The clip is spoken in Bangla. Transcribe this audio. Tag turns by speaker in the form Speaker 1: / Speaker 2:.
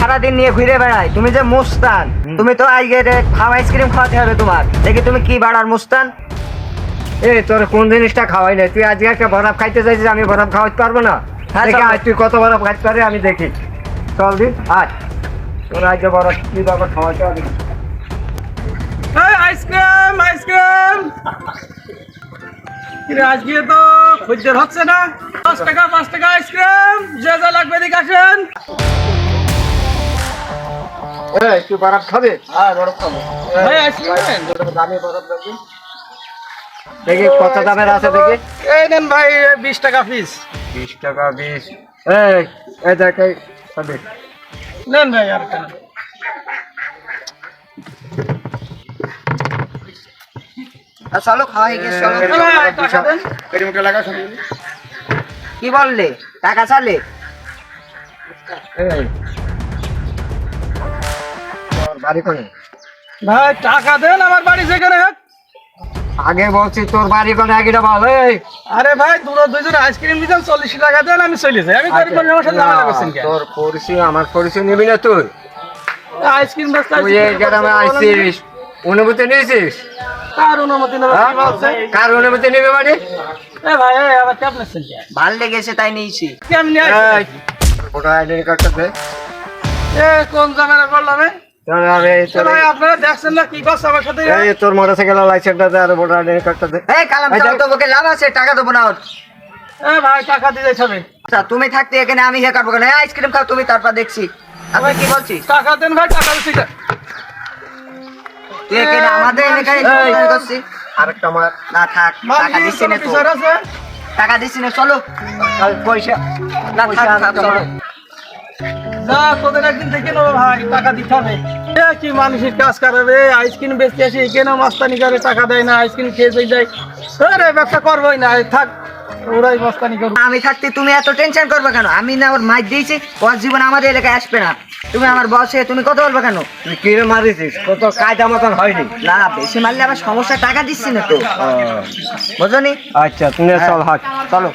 Speaker 1: সারাদিন নিয়ে ঘুরে বেড়াই। তুমি যে মুস্তান, তুমি তো আজকে খাওয়া আইসক্রিম খাওয়াতে হবে তোমার। দেখি তুমি কি বাড়ার মুস্তান।
Speaker 2: এই তোর কোন জিনিসটা খাওয়াই নাই, তুই আজকে একটা বরফ খাইতে চাইছিস, আমি বরফ খাওয়াতে পারবো না?
Speaker 1: হ্যাঁ,
Speaker 2: দেখি
Speaker 1: চলো।
Speaker 2: আজ তুই কত বরফ খাইতে পারে আমি দেখি। চল দিন আজ তোর আজকে বরফ কি বাবা খাওয়াতে হবে।
Speaker 3: আইসক্রিম আইসক্রিম আজকে তো খদ্দের হচ্ছে না। 5 টাকা আইসক্রিম, যে যা লাগবে এদিকে আসেন।
Speaker 2: এই তুই বরফ খাবে?
Speaker 3: হ্যাঁ বরফ খাবো ভাই, আইসক্রিম নেন।
Speaker 2: দামি বরফ দেখি, দেখি কত দামের আছে দেখি।
Speaker 3: এই নেন ভাই 20 টাকা পিস।
Speaker 2: 20 টাকা 20। এই দেখ এই খাবে।
Speaker 3: নেন ভাই আর কেন।
Speaker 1: চলো খাওয়া হয়ে গেছে, চলো।
Speaker 3: টাকা দেন।
Speaker 1: কি বললে? টাকা চালে?
Speaker 2: এই তোর বাড়ি কোনে?
Speaker 3: ভাই টাকা দেন, আমার বাড়ি যেখানে হোক।
Speaker 2: আগে বলছি তোর বাড়ি কোনে, আগেটা বল। এই
Speaker 3: আরে ভাই দুজন আইসক্রিম দিতেন, 40 টাকা দেন, আমি চলে যাই। আমি গরিব মানুষ, আমার সাথে ঝামেলা করছেন কেন?
Speaker 2: তোর পরিচয় আমার পরিচয় নিবি না তুই?
Speaker 3: আইসক্রিম বেচতে
Speaker 2: তুই এই গ্রামে আইসিস, অনুমতি নিয়েছিস?
Speaker 3: কার অনুমতি নেবে?
Speaker 2: হ্যাঁ?
Speaker 3: কি বলছে?
Speaker 2: কার অনুমতি নিবি মানে?
Speaker 3: এ ভাই আবার চাপ নিচ্ছেন কেন?
Speaker 1: ভাল লেগেছে তাই নিয়েছি।
Speaker 3: কেমনি
Speaker 2: এই,
Speaker 3: আইসক্রিম?
Speaker 2: ভোটার আইডেন্টি কার্ডটা দে।
Speaker 3: কোন ঝামেলা করলাম?
Speaker 2: তোর আর এই তোর
Speaker 3: ভাই আপনারা দেখছেন না কি করছে আমার সাথে?
Speaker 2: এই তোর মোটরসাইকেলের লাইসেন্সটা দে আর ভোটার আইডেন্টি কার্ডটা দে।
Speaker 1: এই কালাম,
Speaker 2: এই
Speaker 1: চলো
Speaker 2: যা।
Speaker 1: তো, ওকে লাভ আছে, টাকা দেবো না ওর।
Speaker 3: এ ভাই টাকা দিতে হবে।
Speaker 1: আচ্ছা, তুমি থাকতে এখানে আমি হে কাটবো কেন? এই আইসক্রিম খাও তুমি, তারপর দেখছি। আমি কি বলছি?
Speaker 3: টাকা দেন ভাই, টাকা দিচ্ছি।
Speaker 1: তুই এখানে আমাদের এখানে
Speaker 2: এই।
Speaker 1: কি করছিস?
Speaker 2: আরেকটা আমার
Speaker 1: না থাক, টাকা দিচ্ছি না তো।
Speaker 3: আছে
Speaker 1: টাকা দিচ্ছি না, চলো।
Speaker 2: পয়সা
Speaker 1: না থাক, থাক, চলো।
Speaker 3: যা, তোদের একদিন দেখে নেবো ভাই, টাকা দিতে হবে। এ কি মানুষের কাজ করবে? আইসক্রিম বেচতে আসে এখানে মাস্তানি করে, টাকা দেয় না, আইসক্রিম খেয়ে চলে যায়। আরে ব্যবসা করবোই না, থাক, ওরাই মাস্তানি করবে।
Speaker 1: আমি থাকতে তুমি এত টেনশন করবে কেন? আমি না ওর মাইর দিয়েছি, ওর জীবন আমাদের এলাকায় আসবে না। তুমি আমার বসে তুমি কথা বলবে কেন?
Speaker 2: তুই কিরে মারিছিস? কত কায়দা মতন হয়নি।
Speaker 1: না, বেশি মারলে আবার সমস্যা, টাকা দিচ্ছি না তো, বুঝলি?
Speaker 2: আচ্ছা তুমি চল হাট।
Speaker 1: চলো।